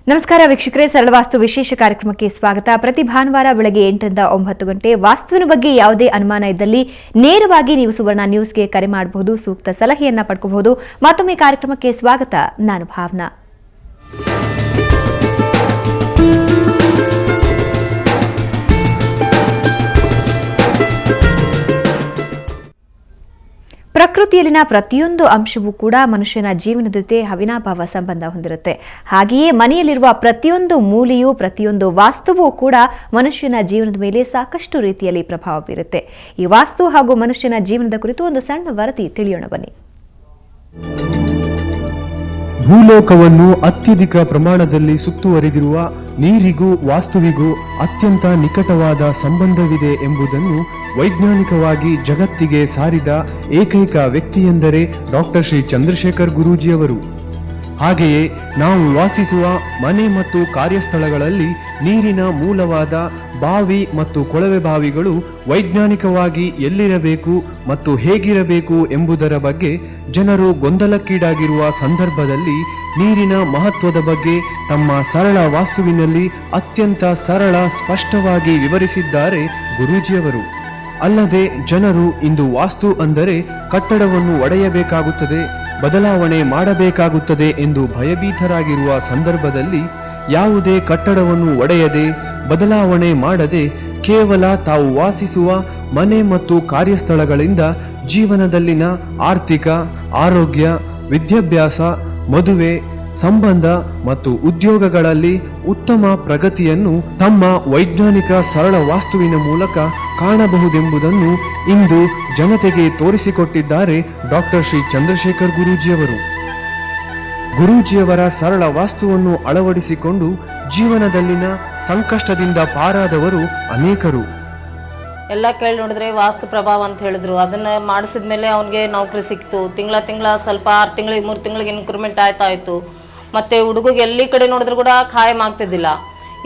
ನಮಸ್ಕಾರ ವೀಕ್ಷಕರೇ, ಸರಳ ವಾಸ್ತು ವಿಶೇಷ ಕಾರ್ಯಕ್ರಮಕ್ಕೆ ಸ್ವಾಗತ. ಪ್ರತಿ ಭಾನುವಾರ ಬೆಳಗ್ಗೆ 8 ರಿಂದ 9 ಗಂಟೆ ವಾಸ್ತುವಿನ ಬಗ್ಗೆ ಯಾವುದೇ ಅನುಮಾನ ಇದ್ದಲ್ಲಿ ನೇರವಾಗಿ ನೀವು ಸುವರ್ಣ ನ್ಯೂಸ್ಗೆ ಕರೆ ಮಾಡಬಹುದು, ಸೂಕ್ತ ಸಲಹೆಯನ್ನ ಪಡ್ಕೋಬಹುದು. ಮತ್ತೊಮ್ಮೆ ಕಾರ್ಯಕ್ರಮಕ್ಕೆ ಸ್ವಾಗತ. ನಾನು ಭಾವನಾ. ಪ್ರಕೃತಿಯಲ್ಲಿನ ಪ್ರತಿಯೊಂದು ಅಂಶವೂ ಕೂಡ ಮನುಷ್ಯನ ಜೀವನದ ಜೊತೆ ಅವಿನಾಭಾವ ಸಂಬಂಧ ಹೊಂದಿರುತ್ತೆ. ಹಾಗೆಯೇ ಮನೆಯಲ್ಲಿರುವ ಪ್ರತಿಯೊಂದು ಮೂಲೆಯೂ, ಪ್ರತಿಯೊಂದು ವಾಸ್ತುವೂ ಕೂಡ ಮನುಷ್ಯನ ಜೀವನದ ಮೇಲೆ ಸಾಕಷ್ಟು ರೀತಿಯಲ್ಲಿ ಪ್ರಭಾವ ಬೀರುತ್ತೆ. ಈ ವಾಸ್ತು ಹಾಗೂ ಮನುಷ್ಯನ ಜೀವನದ ಕುರಿತು ಒಂದು ಸಣ್ಣ ವರದಿ ತಿಳಿಯೋಣ ಬನ್ನಿ. ಭೂಲೋಕವನ್ನು ಅತ್ಯಧಿಕ ಪ್ರಮಾಣದಲ್ಲಿ ಸುತ್ತುವರಿದಿರುವ ನೀರಿಗೂ ವಾಸ್ತುವಿಗೂ ಅತ್ಯಂತ ನಿಕಟವಾದ ಸಂಬಂಧವಿದೆ ಎಂಬುದನ್ನು ವೈಜ್ಞಾನಿಕವಾಗಿ ಜಗತ್ತಿಗೆ ಸಾರಿದ ಏಕೈಕ ವ್ಯಕ್ತಿಯೆಂದರೆ ಡಾಕ್ಟರ್ ಶ್ರೀ ಚಂದ್ರಶೇಖರ್ ಗುರೂಜಿಯವರು. ಹಾಗೆಯೇ ನಾವು ವಾಸಿಸುವ ಮನೆ ಮತ್ತು ಕಾರ್ಯಸ್ಥಳಗಳಲ್ಲಿ ನೀರಿನ ಮೂಲವಾದ ಬಾವಿ ಮತ್ತು ಕೊಳವೆ ಬಾವಿಗಳು ವೈಜ್ಞಾನಿಕವಾಗಿ ಎಲ್ಲಿರಬೇಕು ಮತ್ತು ಹೇಗಿರಬೇಕು ಎಂಬುದರ ಬಗ್ಗೆ ಜನರು ಗೊಂದಲಕ್ಕೀಡಾಗಿರುವ ಸಂದರ್ಭದಲ್ಲಿ ನೀರಿನ ಮಹತ್ವದ ಬಗ್ಗೆ ತಮ್ಮ ಸರಳ ವಾಸ್ತುವಿನಲ್ಲಿ ಅತ್ಯಂತ ಸರಳ ಸ್ಪಷ್ಟವಾಗಿ ವಿವರಿಸಿದ್ದಾರೆ ಗುರೂಜಿಯವರು. ಅಲ್ಲದೆ ಜನರು ಇಂದು ವಾಸ್ತು ಅಂದರೆ ಕಟ್ಟಡವನ್ನು ಒಡೆಯಬೇಕಾಗುತ್ತದೆ, ಬದಲಾವಣೆ ಮಾಡಬೇಕಾಗುತ್ತದೆ ಎಂದು ಭಯಭೀತರಾಗಿರುವ ಸಂದರ್ಭದಲ್ಲಿ ಯಾವುದೇ ಕಟ್ಟಡವನ್ನು ಒಡೆಯದೆ, ಬದಲಾವಣೆ ಮಾಡದೆ ಕೇವಲ ತಾವು ವಾಸಿಸುವ ಮನೆ ಮತ್ತು ಕಾರ್ಯಸ್ಥಳಗಳಿಂದ ಜೀವನದಲ್ಲಿನ ಆರ್ಥಿಕ, ಆರೋಗ್ಯ, ವಿದ್ಯಾಭ್ಯಾಸ, ಮದುವೆ, ಸಂಬಂಧ ಮತ್ತು ಉದ್ಯೋಗಗಳಲ್ಲಿ ಉತ್ತಮ ಪ್ರಗತಿಯನ್ನು ತಮ್ಮ ವೈಜ್ಞಾನಿಕ ಸರಳ ವಾಸ್ತುವಿನ ಮೂಲಕ ಕಾಣಬಹುದೆಂಬುದನ್ನು ಇಂದು ಜನತೆಗೆ ತೋರಿಸಿಕೊಟ್ಟಿದ್ದಾರೆ ಡಾಕ್ಟರ್ ಶ್ರೀ ಚಂದ್ರಶೇಖರ್ ಗುರೂಜಿಯವರು. ಗುರೂಜಿಯವರ ಸರಳ ವಾಸ್ತುವನ್ನು ಅಳವಡಿಸಿಕೊಂಡು ಜೀವನದಲ್ಲಿನ ಸಂಕಷ್ಟದಿಂದ ಪಾರಾದವರು ಅನೇಕರು. ಎಲ್ಲ ಕೇಳಿ ನೋಡಿದ್ರೆ ವಾಸ್ತು ಪ್ರಭಾವ ಅಂತ ಹೇಳಿದ್ರು. ಅದನ್ನ ಮಾಡಿಸಿದ್ಮೇಲೆ ಅವನಿಗೆ ನೌಕರಿ ಸಿಕ್ತು. ತಿಂಗಳ ಸ್ವಲ್ಪ 6 ತಿಂಗಳಿಗೆ 3 ತಿಂಗಳಿಗೆ ಇನ್ಕ್ರಿಮೆಂಟ್ ಆಯ್ತಾಯ್ತು. ಮತ್ತೆ ಹುಡುಗಿಗೆ ಎಲ್ಲಿ ಕಡೆ ನೋಡಿದ್ರು ಕೂಡ ಖಾಯಂ ಆಗ್ತಿದ್ದಿಲ್ಲ.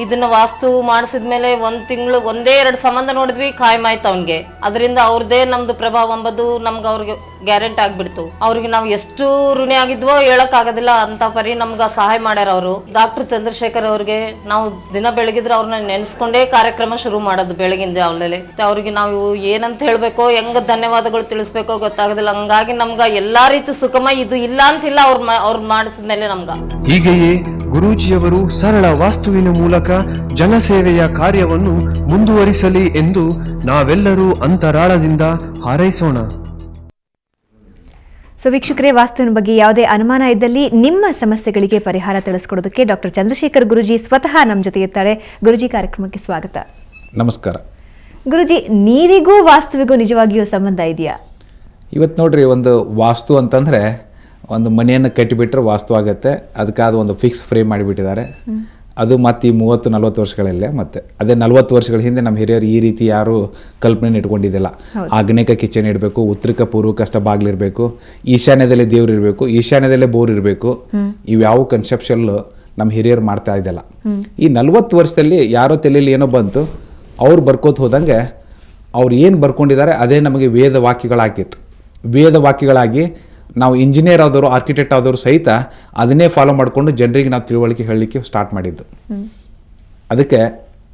ಇದನ್ನ ವಾಸ್ತು ಮಾಡಿಸಿದ್ಮೇಲೆ 1 ತಿಂಗಳು 1-2 ಸಂಬಂಧ ನೋಡಿದ್ವಿ, ಖಾಯಂ ಆಯ್ತು ಅವನಿಗೆ. ಅದರಿಂದ ಅವ್ರದೇ ನಮ್ದು ಪ್ರಭಾವ ಎಂಬುದು ನಮ್ಗೆ ಅವ್ರಿಗೆ ಗ್ಯಾರಂಟಿ ಆಗ್ಬಿಡ್ತು. ಅವ್ರಿಗೆ ನಾವು ಎಷ್ಟು ಋಣಿ ಆಗಿದ್ವೋ ಹೇಳಕ್ ಆಗೋದಿಲ್ಲ ಅಂತ ಪರಿ ನಮ್ಗೆ ಸಹಾಯ ಮಾಡ್ಯಾರ ಅವರು. ಡಾಕ್ಟರ್ ಚಂದ್ರಶೇಖರ್ ಅವ್ರಿಗೆ ನಾವು ದಿನ ಬೆಳಗಿದ್ರೆ ಅವ್ರನ್ನ ನೆನೆಸ್ಕೊಂಡೇ ಕಾರ್ಯಕ್ರಮ ಶುರು ಮಾಡೋದು ಬೆಳಗಿನ ಜಾವದಲ್ಲಿ. ಅವ್ರಿಗೆ ನಾವು ಏನಂತ ಹೇಳ್ಬೇಕೋ, ಹೆಂಗ ಧನ್ಯವಾದಗಳು ತಿಳಿಸ್ಬೇಕೋ ಗೊತ್ತಾಗೋದಿಲ್ಲ. ಹಂಗಾಗಿ ನಮ್ಗ ಎಲ್ಲಾ ರೀತಿ ಸುಖಮಯ ಇದು ಇಲ್ಲ ಅಂತಿಲ್ಲ ಅವ್ರು ಮಾಡಿಸಿದ್ಮೇಲೆ ನಮ್ಗ. ಹೀಗೆಯೇ ಗುರೂಜಿಯವರು ಸರಳ ವಾಸ್ತುವಿನ ಮೂಲಕ ಜನಸೇವೆಯ ಕಾರ್ಯವನ್ನು ಮುಂದುವರಿಸಲಿ ಎಂದು ನಾವೆಲ್ಲರೂ ಅಂತರಾಳದಿಂದ ಹಾರೈಸೋಣ. ಸೊ ವೀಕ್ಷಕರೇ, ವಾಸ್ತುವಿನ ಬಗ್ಗೆ ಯಾವುದೇ ಅನುಮಾನ ಇದ್ದಲ್ಲಿ ನಿಮ್ಮ ಸಮಸ್ಯೆಗಳಿಗೆ ಪರಿಹಾರ ತಿಳಿಸ್ಕೊಡೋದಕ್ಕೆ ಡಾಕ್ಟರ್ ಚಂದ್ರಶೇಖರ್ ಗುರೂಜಿ ಸ್ವತಃ ನಮ್ಮ ಜೊತೆ ಇರ್ತಾರೆ. ಗುರೂಜಿ, ಕಾರ್ಯಕ್ರಮಕ್ಕೆ ಸ್ವಾಗತ. ನಮಸ್ಕಾರ. ಗುರೂಜಿ, ನೀರಿಗೂ ವಾಸ್ತುವಿಗೂ ನಿಜವಾಗಿಯೂ ಸಂಬಂಧ ಇದೆಯಾ? ಇವತ್ತು ನೋಡ್ರಿ, ಒಂದು ವಾಸ್ತು ಅಂತಂದರೆ ಒಂದು ಮನೆಯನ್ನು ಕಟ್ಟಿಬಿಟ್ರೆ ವಾಸ್ತು ಆಗುತ್ತೆ. ಅದಕ್ಕಾದ ಒಂದು ಫಿಕ್ಸ್ ಫ್ರೇಮ್ ಮಾಡಿಬಿಟ್ಟಿದ್ದಾರೆ. ಅದು ಮತ್ತು ಈ 30-40 ವರ್ಷಗಳಲ್ಲೇ. ಮತ್ತು ಅದೇ 40 ವರ್ಷಗಳ ಹಿಂದೆ ನಮ್ಮ ಹಿರಿಯರು ಈ ರೀತಿ ಯಾರು ಕಲ್ಪನೆ ಇಟ್ಕೊಂಡಿದ್ದಿಲ್ಲ. ಆಗ್ನೇಯಕ್ಕೆ ಕಿಚನ್ ಇಡಬೇಕು, ಉತ್ತರಕ್ಕೆ ಪೂರ್ವಕ್ಕಷ್ಟ ಬಾಗಿಲಿರಬೇಕು, ಈಶಾನ್ಯದಲ್ಲಿ ದೇವ್ರು ಇರಬೇಕು, ಈಶಾನ್ಯದಲ್ಲೇ ಬೋರ್ ಇರಬೇಕು. ಇವ್ಯಾವ ಕನ್ಸೆಪ್ಷನ್ ನಮ್ಮ ಹಿರಿಯರು ಮಾಡ್ತಾ ಇದ್ದಲ್ಲ. ಈ 40 ವರ್ಷದಲ್ಲಿ ಯಾರೋ ತಲೆಯಲ್ಲಿ ಏನೋ ಬಂತು, ಅವ್ರು ಬರ್ಕೋತ ಹೋದಂಗೆ ಅವ್ರು ಏನು ಬರ್ಕೊಂಡಿದ್ದಾರೆ ಅದೇ ನಮಗೆ ವೇದ ವಾಕ್ಯಗಳಾಗಿತ್ತು. ವೇದ ವಾಕ್ಯಗಳಾಗಿ ನಾವು ಇಂಜಿನಿಯರ್ ಆದವರು, ಆರ್ಕಿಟೆಕ್ಟ್ ಆದವರು ಸಹಿತ ಅದನ್ನೇ ಫಾಲೋ ಮಾಡಿಕೊಂಡು ಜನರಿಗೆ ನಾವು ತಿಳುವಳಿಕೆ ಹೇಳಲಿಕ್ಕೆ ಸ್ಟಾರ್ಟ್ ಮಾಡಿದ್ದು. ಅದಕ್ಕೆ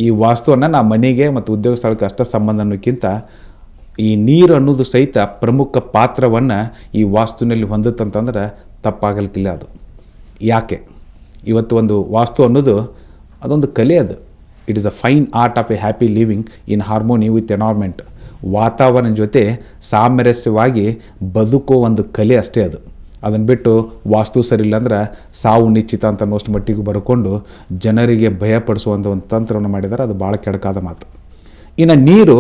ಈ ವಾಸ್ತುವನ್ನು ನಾವು ಮನೆಗೆ ಮತ್ತು ಉದ್ಯೋಗ ಸ್ಥಳಕ್ಕೆ ಅಷ್ಟೇ ಸಂಬಂಧ ಅನ್ನೋಕ್ಕಿಂತ ಈ ನೀರು ಅನ್ನೋದು ಸಹಿತ ಪ್ರಮುಖ ಪಾತ್ರವನ್ನು ಈ ವಾಸ್ತುವಿನಲ್ಲಿ ಹೊಂದುತ್ತಂತಂದ್ರೆ ತಪ್ಪಾಗಲಿಕ್ಕಿಲ್ಲ. ಅದು ಯಾಕೆ ಇವತ್ತು ಒಂದು ವಾಸ್ತು ಅನ್ನೋದು ಅದೊಂದು ಕಲೆ. ಅದು it is a fine art of A happy living in harmony with environment. ವಾತಾವರಣ ಜೊತೆ ಸಾಮರಸ್ಯವಾಗಿ ಬದುಕೋ ಒಂದು ಕಲೆ ಅಷ್ಟೇ ಅದು. ಅದನ್ನು ಬಿಟ್ಟು ವಾಸ್ತು ಸರಿಯಿಲ್ಲ ಅಂದ್ರೆ ಸಾವು ನಿಶ್ಚಿತ ಅಂತ ಅನ್ನೋಷ್ಟು ಮಟ್ಟಿಗೆ ಬರ್ಕೊಂಡು ಜನರಿಗೆ ಭಯಪಡಿಸುವಂಥ ಒಂದು ತಂತ್ರವನ್ನು ಮಾಡಿದ್ದಾರೆ. ಅದು ಭಾಳ ಕೆಡಕಾದ ಮಾತು. ಇನ್ನು ನೀರು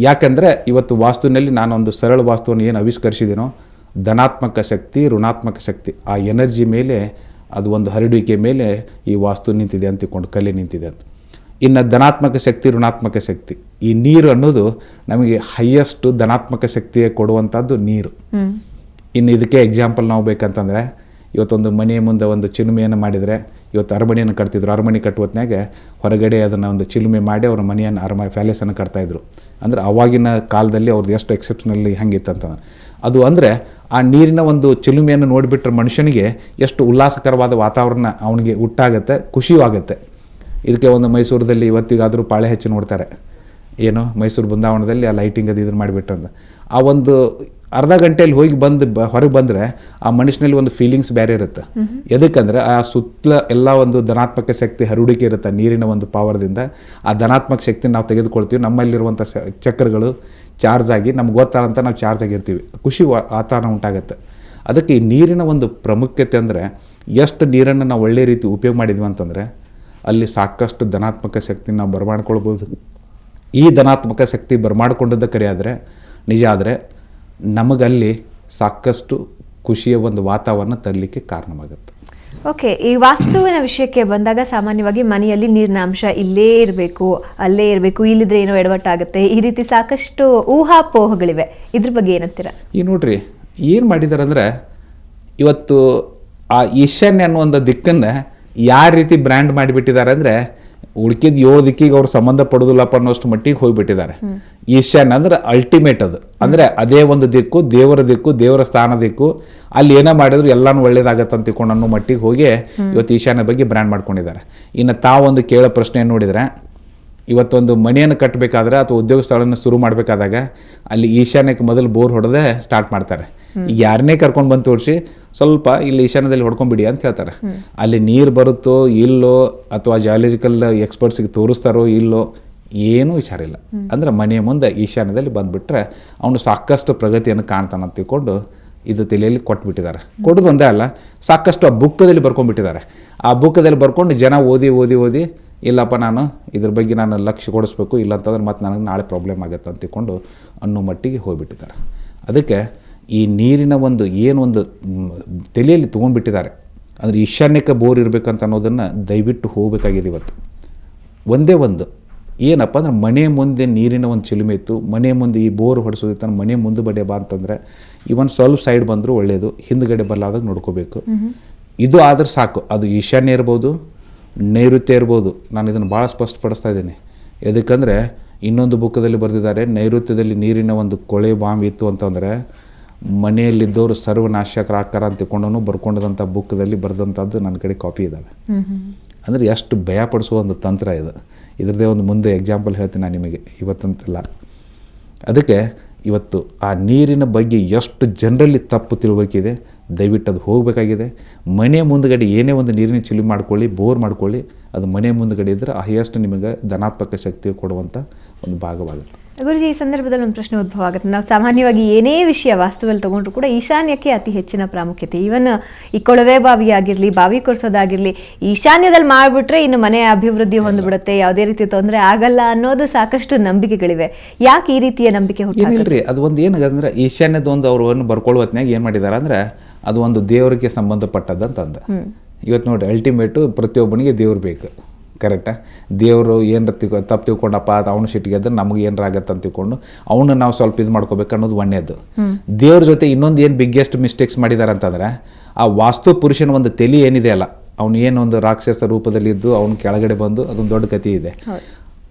ಯಾಕೆಂದರೆ ಇವತ್ತು ವಾಸ್ತುವಿನಲ್ಲಿ ನಾನೊಂದು ಸರಳ ವಾಸ್ತುವನ್ನು ಏನು ಆವಿಷ್ಕರಿಸಿದ್ದೀನೋ, ಧನಾತ್ಮಕ ಶಕ್ತಿ, ಋಣಾತ್ಮಕ ಶಕ್ತಿ, ಆ ಎನರ್ಜಿ ಮೇಲೆ ಅದು ಒಂದು ಹರಡುವಿಕೆ ಮೇಲೆ ಈ ವಾಸ್ತು ನಿಂತಿದೆ ಅಂತಿಕೊಂಡು, ಕಲೆ ನಿಂತಿದೆ ಅಂತ. ಇನ್ನು ಧನಾತ್ಮಕ ಶಕ್ತಿ, ಋಣಾತ್ಮಕ ಶಕ್ತಿ, ಈ ನೀರು ಅನ್ನೋದು ನಮಗೆ ಹೈಯೆಸ್ಟ್ ಧನಾತ್ಮಕ ಶಕ್ತಿಯೇ ಕೊಡುವಂಥದ್ದು ನೀರು. ಇನ್ನು ಇದಕ್ಕೆ ಎಕ್ಸಾಂಪಲ್ ನಾವು ಬೇಕಂತಂದರೆ, ಇವತ್ತೊಂದು ಮನೆಯ ಮುಂದೆ ಒಂದು ಚಿಲುಮೆಯನ್ನು ಮಾಡಿದರೆ, ಇವತ್ತು ಅರಮನೆಯನ್ನು ಕಟ್ತಿದ್ರು. ಅರಮನೆ ಕಟ್ಟುವತ್ನಾಗ ಹೊರಗಡೆ ಅದನ್ನು ಒಂದು ಚಿಲುಮೆ ಮಾಡಿ ಅವ್ರ ಮನೆಯನ್ನು ಪ್ಯಾಲೇಸನ್ನು ಕಟ್ತಾಯಿದ್ರು. ಅಂದರೆ ಅವಾಗಿನ ಕಾಲದಲ್ಲಿ ಅವ್ರದ್ದು ಎಷ್ಟು ಎಕ್ಸೆಪ್ಷನಲ್ಲಿ ಹೆಂಗಿತ್ತಂತಂದ್ರೆ ಅದು ಅಂದರೆ ಆ ನೀರಿನ ಒಂದು ಚಿಲುಮೆಯನ್ನು ನೋಡಿಬಿಟ್ರೆ ಮನುಷ್ಯನಿಗೆ ಎಷ್ಟು ಉಲ್ಲಾಸಕರವಾದ ವಾತಾವರಣ ಅವನಿಗೆ ಹುಟ್ಟಾಗತ್ತೆ, ಖುಷಿಯೂ ಆಗುತ್ತೆ. ಇದಕ್ಕೆ ಒಂದು ಮೈಸೂರದಲ್ಲಿ ಇವತ್ತಿಗಾದರೂ ಪಾಳೆ ಹಚ್ಚಿ ನೋಡ್ತಾರೆ, ಏನು ಮೈಸೂರು ಬೃಂದಾವನದಲ್ಲಿ ಆ ಲೈಟಿಂಗ್ ಅದು ಇದನ್ನು ಮಾಡಿಬಿಟ್ಟಂದು ಆ ಒಂದು ಅರ್ಧ ಗಂಟೆಯಲ್ಲಿ ಹೋಗಿ ಹೊರಗೆ ಬಂದರೆ ಆ ಮನುಷ್ಯನಲ್ಲಿ ಒಂದು ಫೀಲಿಂಗ್ಸ್ ಬೇರೆ ಇರುತ್ತೆ. ಎದಕ್ಕಂದ್ರೆ ಆ ಸುತ್ತಲ ಎಲ್ಲ ಒಂದು ಧನಾತ್ಮಕ ಶಕ್ತಿ ಹರಡುವಿಕೆ ಇರುತ್ತೆ ನೀರಿನ ಒಂದು ಪವರ್ದಿಂದ. ಆ ಧನಾತ್ಮಕ ಶಕ್ತಿ ನಾವು ತೆಗೆದುಕೊಳ್ತೀವಿ, ನಮ್ಮಲ್ಲಿರುವಂಥ ಚಕ್ರಗಳು ಚಾರ್ಜ್ ಆಗಿ ನಮ್ಗೆ ಗೊತ್ತಾಗಂತ ನಾವು ಚಾರ್ಜ್ ಆಗಿರ್ತೀವಿ, ಖುಷಿ ವಾತಾವರಣ ಉಂಟಾಗುತ್ತೆ. ಅದಕ್ಕೆ ಈ ನೀರಿನ ಒಂದು ಪ್ರಾಮುಖ್ಯತೆ ಅಂದರೆ ಎಷ್ಟು ನೀರನ್ನು ನಾವು ಒಳ್ಳೆ ರೀತಿ ಉಪಯೋಗ ಮಾಡಿದ್ವಿ ಅಂತಂದರೆ ಅಲ್ಲಿ ಸಾಕಷ್ಟು ಧನಾತ್ಮಕ ಶಕ್ತಿ ನಾವು ಬರಮಾಡ್ಕೊಳ್ಬೋದು. ಈ ಧನಾತ್ಮಕ ಶಕ್ತಿ ಬರಮಾಡ್ಕೊಂಡದ್ದು ಕರೆ ಆದರೆ ನಿಜ ಆದರೆ ನಮಗಲ್ಲಿ ಸಾಕಷ್ಟು ಖುಷಿಯ ಒಂದು ವಾತಾವರಣ ತರಲಿಕ್ಕೆ ಕಾರಣವಾಗುತ್ತೆ. ಓಕೆ, ಈ ವಾಸ್ತುವಿನ ವಿಷಯಕ್ಕೆ ಬಂದಾಗ ಸಾಮಾನ್ಯವಾಗಿ ಮನೆಯಲ್ಲಿ ನೀರಿನ ಅಂಶ ಇಲ್ಲೇ ಇರಬೇಕು, ಅಲ್ಲೇ ಇರಬೇಕು, ಇಲ್ಲಿದ್ರೆ ಏನೋ ಎಡವಟ್ಟಾಗುತ್ತೆ, ಈ ರೀತಿ ಸಾಕಷ್ಟು ಊಹಾಪೋಹಗಳಿವೆ. ಇದ್ರ ಬಗ್ಗೆ ಏನಂತೀರ? ಈಗ ನೋಡ್ರಿ ಏನು ಮಾಡಿದ್ದಾರೆ ಅಂದರೆ ಇವತ್ತು ಆ ಈಶಾನ್ಯ ಅನ್ನೋ ಒಂದು ದಿಕ್ಕನ್ನು ಯಾವ ರೀತಿ ಬ್ರ್ಯಾಂಡ್ ಮಾಡಿಬಿಟ್ಟಿದ್ದಾರೆ ಅಂದರೆ ಉಳ್ಕಿದ 7 ದಿಕ್ಕಿಗೆ ಅವ್ರು ಸಂಬಂಧ ಪಡೋದಿಲ್ಲಪ್ಪ ಅನ್ನೋಷ್ಟು ಮಟ್ಟಿಗೆ ಹೋಗಿಬಿಟ್ಟಿದ್ದಾರೆ. ಈಶಾನ್ಯ ಅಂದ್ರೆ ಅಲ್ಟಿಮೇಟ್, ಅದು ಅಂದರೆ ಅದೇ ಒಂದು ದಿಕ್ಕು, ದೇವರ ಸ್ಥಾನ ದಿಕ್ಕು, ಅಲ್ಲಿ ಏನೋ ಮಾಡಿದ್ರು ಎಲ್ಲಾನು ಒಳ್ಳೇದಾಗತ್ತೆ ಅಂತ ತಿಳ್ಕೊಂಡು ಅನ್ನೋ ಮಟ್ಟಿಗೆ ಹೋಗಿ ಇವತ್ತು ಈಶಾನ್ಯ ಬಗ್ಗೆ ಬ್ರ್ಯಾಂಡ್ ಮಾಡ್ಕೊಂಡಿದ್ದಾರೆ. ಇನ್ನು ತಾವೊಂದು ಕೇಳೋ ಪ್ರಶ್ನೆ ನೋಡಿದರೆ ಇವತ್ತೊಂದು ಮನೆಯನ್ನು ಕಟ್ಟಬೇಕಾದ್ರೆ ಅಥವಾ ಉದ್ಯೋಗ ಸ್ಥಳವನ್ನು ಶುರು ಮಾಡಬೇಕಾದಾಗ ಅಲ್ಲಿ ಈಶಾನ್ಯಕ್ಕೆ ಮೊದಲು ಬೋರ್ ಹೊಡೆದೇ ಸ್ಟಾರ್ಟ್ ಮಾಡ್ತಾರೆ. ಈಗ ಯಾರನ್ನೇ ಕರ್ಕೊಂಡು ಬಂದು ತೋರಿಸಿ ಸ್ವಲ್ಪ ಇಲ್ಲಿ ಈಶಾನ್ಯದಲ್ಲಿ ಹೊಡ್ಕೊಂಡ್ಬಿಡಿ ಅಂತ ಹೇಳ್ತಾರೆ. ಅಲ್ಲಿ ನೀರು ಬರುತ್ತೋ ಇಲ್ಲೋ ಅಥವಾ ಜಿಯಾಲಜಿಕಲ್ ಎಕ್ಸ್ಪರ್ಟ್ಸಿಗೆ ತೋರಿಸ್ತಾರೋ ಇಲ್ಲೋ ಏನೂ ವಿಚಾರ ಇಲ್ಲ. ಅಂದರೆ ಮನೆಯ ಮುಂದೆ ಈಶಾನ್ಯದಲ್ಲಿ ಬಂದುಬಿಟ್ರೆ ಅವನು ಸಾಕಷ್ಟು ಪ್ರಗತಿಯನ್ನು ಕಾಣ್ತಾನಂತ ತಿಳ್ಕೊಂಡು ಇದು ತಲೆಯಲ್ಲಿ ಕೊಟ್ಬಿಟ್ಟಿದ್ದಾರೆ. ಕೊಡೋದು ಒಂದೇ ಅಲ್ಲ, ಸಾಕಷ್ಟು ಆ ಬುಕ್ಕದಲ್ಲಿ ಬರ್ಕೊಂಡ್ಬಿಟ್ಟಿದ್ದಾರೆ. ಆ ಬುಕ್ಕದಲ್ಲಿ ಬರ್ಕೊಂಡು ಜನ ಓದಿ ಇಲ್ಲಪ್ಪ ನಾನು ಇದ್ರ ಬಗ್ಗೆ ನಾನು ಲಕ್ಷ್ಯ ಕೊಡಿಸ್ಬೇಕು, ಇಲ್ಲಾಂತಂದ್ರೆ ಮತ್ತು ನನಗೆ ನಾಳೆ ಪ್ರಾಬ್ಲಮ್ ಆಗುತ್ತೆ ಅಂತ ತಿಳ್ಕೊಂಡು ಅನ್ನೋ ಮಟ್ಟಿಗೆ ಹೋಗಿಬಿಟ್ಟಿದ್ದಾರೆ. ಅದಕ್ಕೆ ಈ ನೀರಿನ ಒಂದು ಏನೊಂದು ತಲೆಯಲ್ಲಿ ತೊಗೊಂಡ್ಬಿಟ್ಟಿದ್ದಾರೆ ಅಂದರೆ ಈಶಾನ್ಯಕ್ಕೆ ಬೋರ್ ಇರಬೇಕಂತ ಅನ್ನೋದನ್ನು ದಯವಿಟ್ಟು ಹೋಗಬೇಕಾಗಿದೆ. ಇವತ್ತು ಒಂದೇ ಒಂದು ಏನಪ್ಪ ಅಂದ್ರೆ ಮನೆ ಮುಂದೆ ನೀರಿನ ಒಂದು ಚಿಲುಮೆ ಇತ್ತು, ಮನೆ ಮುಂದೆ ಈ ಬೋರ್ ಹೊಡಿಸೋದಿತ್ತು, ಮನೆ ಮುಂದೆ ಬಡಿಯ ಬಾ ಅಂತಂದರೆ ಇವನ್ ಸ್ವಲ್ಪ ಸೈಡ್ ಬಂದರೂ ಒಳ್ಳೆಯದು, ಹಿಂದ್ಗಡೆ ಬರಲಾದಾಗ ನೋಡ್ಕೋಬೇಕು. ಇದು ಆದ್ರೆ ಸಾಕು. ಅದು ಈಶಾನ್ಯ ಇರ್ಬೋದು, ನೈಋತ್ಯ ಇರ್ಬೋದು. ನಾನು ಇದನ್ನು ಭಾಳ ಸ್ಪಷ್ಟಪಡಿಸ್ತಾ ಇದ್ದೀನಿ. ಎದಕ್ಕಂದರೆ ಇನ್ನೊಂದು ಬುಕ್ಕದಲ್ಲಿ ಬರೆದಿದ್ದಾರೆ, ನೈಋತ್ಯದಲ್ಲಿ ನೀರಿನ ಒಂದು ಕೊಳೆ ಬಾಂಬ್ ಇತ್ತು ಅಂತಂದರೆ ಮನೆಯಲ್ಲಿದ್ದವರು ಸರ್ವನಾಶಕರಾಕಾರ ಅಂತ ತಿಳ್ಕೊಂಡು ಬರ್ಕೊಂಡಂಥ ಬುಕ್ಕದಲ್ಲಿ ಬರೆದಂಥದ್ದು ನನ್ನ ಕಡೆ ಕಾಪಿ ಇದ್ದಾವೆ. ಅಂದರೆ ಎಷ್ಟು ಭಯಪಡಿಸುವ ಒಂದು ತಂತ್ರ ಇದು. ಇದರದೇ ಒಂದು ಮುಂದೆ ಎಕ್ಸಾಂಪಲ್ ಹೇಳ್ತೀನಿ ನಾನು ನಿಮಗೆ, ಇವತ್ತಂತಲ್ಲ. ಅದಕ್ಕೆ ಇವತ್ತು ಆ ನೀರಿನ ಬಗ್ಗೆ ಎಷ್ಟು ಜನರಲ್ಲಿ ತಪ್ಪು ತಿಳುವಳಿಕೆ ದಯವಿಟ್ಟು ಅದು ಹೋಗಬೇಕಾಗಿದೆ. ಮನೆ ಮುಂದುಗಡೆ ಏನೇ ಒಂದು ನೀರಿನ ಚಿಲು ಮಾಡ್ಕೊಳ್ಳಿ, ಬೋರ್ ಮಾಡ್ಕೊಳ್ಳಿ, ಅದು ಮನೆ ಮುಂದುಗಡೆ ಇದ್ದರೆ ಹೈಯೆಸ್ಟ್ ನಿಮಗೆ ಧನಾತ್ಮಕ ಶಕ್ತಿ ಕೊಡುವಂಥ ಒಂದು ಭಾಗವಾಗುತ್ತೆ. ಗುರುಜಿ, ಈ ಸಂದರ್ಭದಲ್ಲಿ ಒಂದು ಪ್ರಶ್ನೆ ಉದ್ಭವ ಆಗುತ್ತೆ. ನಾವು ಸಾಮಾನ್ಯವಾಗಿ ಏನೇ ವಿಷಯ ವಾಸ್ತುವಲ್ಲಿ ತಗೊಂಡ್ರು ಕೂಡ ಈಶಾನ್ಯಕ್ಕೆ ಅತಿ ಹೆಚ್ಚಿನ ಪ್ರಾಮುಖ್ಯತೆ. ಈವನ್ ಈ ಕೊಳವೆ ಬಾವಿ ಆಗಿರಲಿ, ಬಾವಿ ಕೊರ್ಸೋದಾಗಿರಲಿ, ಈಶಾನ್ಯದಲ್ಲಿ ಮಾಡಿಬಿಟ್ರೆ ಇನ್ನು ಮನೆ ಅಭಿವೃದ್ಧಿ ಹೊಂದ್ಬಿಡುತ್ತೆ, ಯಾವುದೇ ರೀತಿ ತೊಂದರೆ ಆಗಲ್ಲ ಅನ್ನೋದು ಸಾಕಷ್ಟು ನಂಬಿಕೆಗಳಿವೆ. ಯಾಕೆ ಈ ರೀತಿಯ ನಂಬಿಕೆ ಏನಿಲ್ರಿ, ಅದು ಒಂದು ಏನಾಗಂದ್ರೆ ಈಶಾನ್ಯದ ಒಂದು ಅವ್ರನ್ನು ಬರ್ಕೊಳ್ಳೋ ಹೊತ್ನಾಗ ಏನು ಮಾಡಿದ್ದಾರೆ ಅಂದರೆ ಅದು ಒಂದು ದೇವರಿಗೆ ಸಂಬಂಧಪಟ್ಟದ್ದಂತಂದ. ಇವತ್ತು ನೋಡಿ ಅಲ್ಟಿಮೇಟು ಪ್ರತಿಯೊಬ್ಬನಿಗೆ ದೇವ್ರು ಬೇಕು, ಕರೆಕ್ಟಾ? ದೇವರು ಏನರ ತಪ್ಪು ತಿಳ್ಕೊಂಡಪ್ಪ ಅವನು ಸಿಟ್ಟಿಗೆ ಅಂದ್ರೆ ನಮಗೆ ಏನಾರ ಆಗತ್ತೆ ಅಂತ ತಿಳ್ಕೊಂಡು ಅವನು ನಾವು ಸ್ವಲ್ಪ ಇದು ಮಾಡ್ಕೋಬೇಕು ಅನ್ನೋದು ಒಳ್ಳೆಯದು. ದೇವ್ರ ಜೊತೆ ಇನ್ನೊಂದು ಏನು ಬಿಗ್ಗೆಸ್ಟ್ ಮಿಸ್ಟೇಕ್ಸ್ ಮಾಡಿದ್ದಾರೆ ಅಂತಂದರೆ ಆ ವಾಸ್ತು ಪುರುಷನ ಒಂದು ತಲೆ ಏನಿದೆ ಅಲ್ಲ, ಅವನು ಏನೊಂದು ರಾಕ್ಷಸ ರೂಪದಲ್ಲಿದ್ದು ಅವನು ಕೆಳಗಡೆ ಬಂದು ಅದೊಂದು ದೊಡ್ಡ ಕಥೆ ಇದೆ.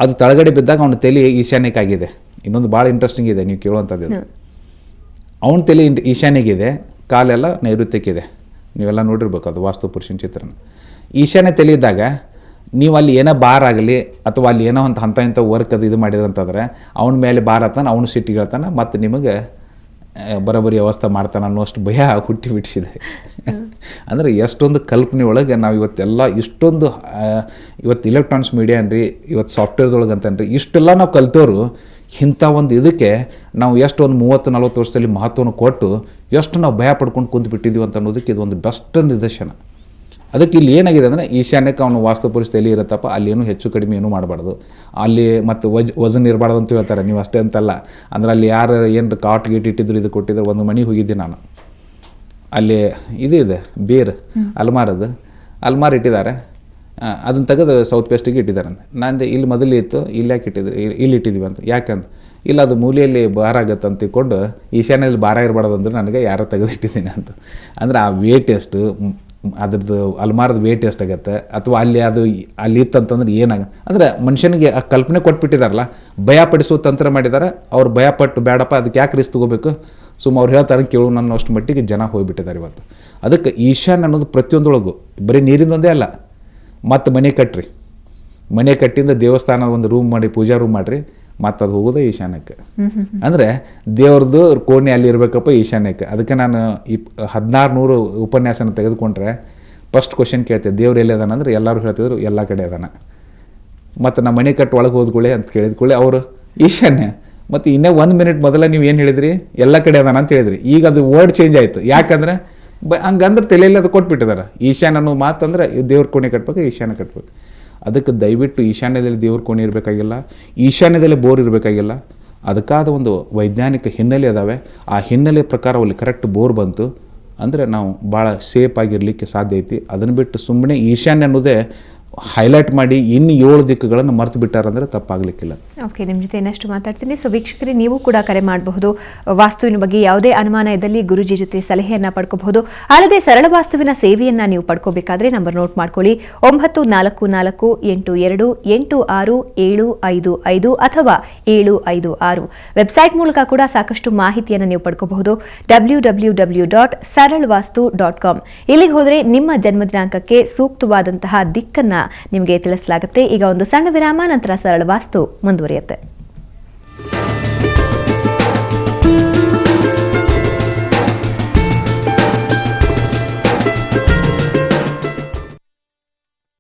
ಅದು ತಳಗಡೆ ಬಿದ್ದಾಗ ಅವನ ತಲೆ ಈಶಾನ್ಯಕ್ಕಾಗಿದೆ. ಇನ್ನೊಂದು ಭಾಳ ಇಂಟ್ರೆಸ್ಟಿಂಗ್ ಇದೆ, ನೀವು ಕೇಳುವಂಥದ್ದು. ಅವನ ತಲೆ ಈಶಾನ್ಯಗಿದೆ, ಕಾಲೆಲ್ಲ ನೈಋತ್ಯಕ್ಕಿದೆ. ನೀವೆಲ್ಲ ನೋಡಿರ್ಬೇಕು ಅದು ವಾಸ್ತು ಪುರುಷನ ಚಿತ್ರನ. ಈಶಾನ್ಯ ತಲೆ ಇದ್ದಾಗ ನೀವು ಅಲ್ಲಿ ಏನೋ ಬಾರ್ ಆಗಲಿ ಅಥವಾ ಅಲ್ಲಿ ಏನೋ ಒಂದು ಇಂಥ ವರ್ಕ್ ಅದು ಇದು ಮಾಡಿದ್ರಂತಂದ್ರೆ ಅವನ ಮೇಲೆ ಬಾರ್ ಆತಾನೆ, ಅವನು ಸಿಟ್ಟಿಗೆ ಹೇಳ್ತಾನೆ, ಮತ್ತು ನಿಮಗೆ ಬರೋಬ್ಬರಿ ವ್ಯವಸ್ಥೆ ಮಾಡ್ತಾನೆ ಅನ್ನೋಷ್ಟು ಭಯ ಹುಟ್ಟಿ ಬಿಟ್ಟಿಸಿದೆ. ಅಂದರೆ ಎಷ್ಟೊಂದು ಕಲ್ಪನೆ ಒಳಗೆ ನಾವು ಇವತ್ತೆಲ್ಲ ಇಷ್ಟೊಂದು ಇವತ್ತು ಇಲೆಕ್ಟ್ರಾನಿಕ್ಸ್ ಮೀಡಿಯಾ ಅನ್ರಿ, ಇವತ್ತು ಸಾಫ್ಟ್ವೇರ್ದೊಳಗೆ ಅಂತನ್ರಿ, ಇಷ್ಟೆಲ್ಲ ನಾವು ಕಲ್ತೋರು ಇಂಥ ಒಂದು ಇದಕ್ಕೆ ನಾವು ಎಷ್ಟು ಒಂದು 30-40 ವರ್ಷದಲ್ಲಿ ಮಹತ್ವವನ್ನು ಕೊಟ್ಟು ಎಷ್ಟು ನಾವು ಭಯ ಪಡ್ಕೊಂಡು ಕುಂತು ಬಿಟ್ಟಿದ್ದೀವಿ ಅಂತ ಅನ್ನೋದಕ್ಕೆ ಇದು ಒಂದು ಬೆಸ್ಟ್ ನಿದರ್ಶನ. ಅದಕ್ಕೆ ಇಲ್ಲಿ ಏನಾಗಿದೆ ಅಂದರೆ ಈಶಾನ್ಯಕ್ಕೆ ಅವನು ವಾಸ್ತು ಪರಿಸ್ಥಿತಿ ಇರುತ್ತಪ್ಪ, ಅಲ್ಲಿ ಏನೂ ಹೆಚ್ಚು ಕಡಿಮೆ ಏನೂ ಮಾಡಬಾರ್ದು, ಅಲ್ಲಿ ಮತ್ತು ವಜನ್ ಇರಬಾರ್ದು ಅಂತ ಹೇಳ್ತಾರೆ. ನೀವು ಅಷ್ಟೇ ಅಂತಲ್ಲ, ಅಂದ್ರೆ ಅಲ್ಲಿ ಯಾರು ಏನು ಕಾಟ್ ಗೀಟ್ ಇಟ್ಟಿದ್ರು ಇದು ಕೊಟ್ಟಿದ್ರು. ಒಂದು ಮನೆಗೆ ಹೋಗಿದ್ದೆ ನಾನು, ಅಲ್ಲಿ ಇದು ಇದೆ ಬೇರ್ ಅಲ್ಮಾರ್ ಇಟ್ಟಿದ್ದಾರೆ, ಅದನ್ನು ತೆಗೆದು ಸೌತ್ ವೆಸ್ಟಿಗೆ ಇಟ್ಟಿದ್ದಾರೆ ಅಂತ. ನಾನು ಇಲ್ಲಿ ಮೊದಲು ಇತ್ತು, ಇಲ್ಲಿ ಯಾಕೆ ಇಟ್ಟಿದ್ರು, ಇಲ್ಲಿ ಇಟ್ಟಿದ್ದೀವಿ ಅಂತ. ಯಾಕಂತ ಇಲ್ಲ ಅದು ಮೂಲೆಯಲ್ಲಿ ಭಾರ ಆಗತ್ತೆ ಅಂತ ತಿಳ್ಕೊಂಡು ಈಶಾನ್ಯದಲ್ಲಿ ಭಾರ ಇರಬಾರ್ದು ಅಂದ್ರೆ ನನಗೆ ಯಾರೋ ತೆಗೆದಿಟ್ಟಿದ್ದೀನಿ ಅಂತ. ಅಂದರೆ ಆ ವೇಟ್ ಎಷ್ಟು ಅದ್ರದ್ದು ಅಲ್ಮಾರದ ವೇಟ್ ಎಷ್ಟಾಗತ್ತೆ, ಅಥವಾ ಅಲ್ಲಿ ಇತ್ತಂತಂದ್ರೆ ಅಂದರೆ ಮನುಷ್ಯನಿಗೆ ಆ ಕಲ್ಪನೆ ಕೊಟ್ಬಿಟ್ಟಿದಾರಲ್ಲ, ಭಯಪಡಿಸೋ ತಂತ್ರ ಮಾಡಿದ್ದಾರೆ. ಅವ್ರು ಭಯಪಟ್ಟು ಬೇಡಪ್ಪ ಅದಕ್ಕೆ ಯಾಕೆ ರಿಸ್ಕ್ ತೊಗೋಬೇಕು, ಅವ್ರು ಹೇಳ್ತಾರೆ ಕೇಳು ನನ್ನ ಅಷ್ಟು ಮಟ್ಟಿಗೆ ಜನ ಹೋಗ್ಬಿಟ್ಟಿದ್ದಾರೆ ಇವತ್ತು. ಅದಕ್ಕೆ ಈಶಾನ್ಯ ಅನ್ನೋದು ಪ್ರತಿಯೊಂದೊಳಗು ಬರೀ ನೀರಿಂದೊಂದೇ ಅಲ್ಲ, ಮತ್ತು ಮನೆ ಕಟ್ಟ್ರಿ, ಮನೆ ಕಟ್ಟಿಂದ ದೇವಸ್ಥಾನ ಒಂದು ರೂಮ್ ಮಾಡಿ, ಪೂಜಾ ರೂಮ್ ಮಾಡಿರಿ, ಮತ್ತು ಅದು ಹೋಗೋದೇ ಈಶಾನ್ಯಕ್ಕೆ. ಅಂದರೆ ದೇವ್ರದ್ದು ಕೋಣೆ ಅಲ್ಲಿ ಇರಬೇಕಪ್ಪ ಈಶಾನ್ಯಕ್ಕೆ. ಅದಕ್ಕೆ ನಾನು 1600 ಉಪನ್ಯಾಸನ ತೆಗೆದುಕೊಂಡ್ರೆ ಫಸ್ಟ್ ಕ್ವಶನ್ ಕೇಳ್ತೇವೆ, ದೇವ್ರು ಎಲ್ಲಿ ಅದಾನ ಅಂದ್ರೆ ಎಲ್ಲರೂ ಹೇಳ್ತಿದ್ರು ಎಲ್ಲ ಕಡೆ ಅದಾನ. ಮತ್ತು ನಮ್ಮ ಮನೆ ಕಟ್ಟು ಒಳಗೆ ಹೋದ್ಕೊಳ್ಳಿ ಅಂತ ಕೇಳಿದ್ಕೊಳ್ಳಿ ಅವರು ಈಶಾನ್ಯ. ಮತ್ತು ಇನ್ನೇ 1 ಮಿನಿಟ್ ಮೊದಲ ನೀವು ಏನು ಹೇಳಿದ್ರಿ, ಎಲ್ಲ ಕಡೆ ಅದಾನ ಅಂತ ಹೇಳಿದ್ರಿ. ಈಗ ಅದು ವರ್ಡ್ ಚೇಂಜ್ ಆಯಿತು. ಯಾಕಂದರೆ ಹಂಗಂದ್ರೆ ತಲೆಯಲ್ಲಿ ಅದು ಕೊಟ್ಬಿಟ್ಟಿದ್ದಾರೆ. ಈಶಾನ್ಯ ಅನ್ನೋ ಮಾತಂದ್ರೆ ದೇವ್ರ ಕೋಣೆ ಕಟ್ಬೇಕು, ಈಶಾನ್ಯ ಕಟ್ಬೇಕು. ಅದಕ್ಕೆ ದಯವಿಟ್ಟು ಈಶಾನ್ಯದಲ್ಲಿ ದೇವ್ರ ಕೋಣೆ ಇರಬೇಕಾಗಿಲ್ಲ, ಈಶಾನ್ಯದಲ್ಲಿ ಬೋರ್ ಇರಬೇಕಾಗಿಲ್ಲ. ಅದಕ್ಕಾದ ಒಂದು ವೈಜ್ಞಾನಿಕ ಹಿನ್ನೆಲೆ ಅದಾವೆ. ಆ ಹಿನ್ನೆಲೆ ಪ್ರಕಾರ ಅಲ್ಲಿ ಕರೆಕ್ಟ್ ಬೋರ್ ಬಂತು ಅಂದರೆ ನಾವು ಭಾಳ ಸೇಫ್ ಆಗಿರಲಿಕ್ಕೆ ಸಾಧ್ಯ ಐತಿ. ಅದನ್ನು ಬಿಟ್ಟು ಸುಮ್ಮನೆ ಈಶಾನ್ಯ ಅನ್ನೋದೇ ಹೈಲೈಟ್ ಮಾಡಿ ಇನ್ನು 7 ದಿಕ್ಕುಗಳನ್ನು ಮರೆತು ಬಿಟ್ಟಾರಂದರೆ ತಪ್ಪಾಗಲಿಕ್ಕಿಲ್ಲ. ಓಕೆ, ನಿಮ್ಮ ಜೊತೆ ಇನ್ನಷ್ಟು ಮಾತಾಡ್ತೀನಿ. ಸೊ ವೀಕ್ಷಕರೇ, ನೀವು ಕೂಡ ಕರೆ ಮಾಡಬಹುದು. ವಾಸ್ತುವಿನ ಬಗ್ಗೆ ಯಾವುದೇ ಅನುಮಾನ ಇದ್ದಲ್ಲಿ ಗುರುಜಿ ಜೊತೆ ಸಲಹೆಯನ್ನು ಪಡ್ಕೋಬಹುದು. ಅಲ್ಲದೆ ಸರಳ ವಾಸ್ತುವಿನ ಸೇವೆಯನ್ನು ನೀವು ಪಡ್ಕೋಬೇಕಾದ್ರೆ ನಂಬರ್ ನೋಟ್ ಮಾಡ್ಕೊಳ್ಳಿ, 9448286755 ಅಥವಾ 756. ವೆಬ್ಸೈಟ್ ಮೂಲಕ ಕೂಡ ಸಾಕಷ್ಟು ಮಾಹಿತಿಯನ್ನು ನೀವು ಪಡ್ಕೋಬಹುದು, www.saralvastu.com. ಇಲ್ಲಿಗೆ ಹೋದರೆ ನಿಮ್ಮ ಜನ್ಮ ದಿನಾಂಕಕ್ಕೆ ಸೂಕ್ತವಾದಂತಹ ದಿಕ್ಕನ್ನು ನಿಮಗೆ ತಿಳಿಸಲಾಗುತ್ತೆ. ಈಗ ಒಂದು ಸಣ್ಣ ವಿರಾಮ, ನಂತರ ಸರಳ ವಾಸ್ತು ಮುಂದುವರಿಯುತ್ತೆ.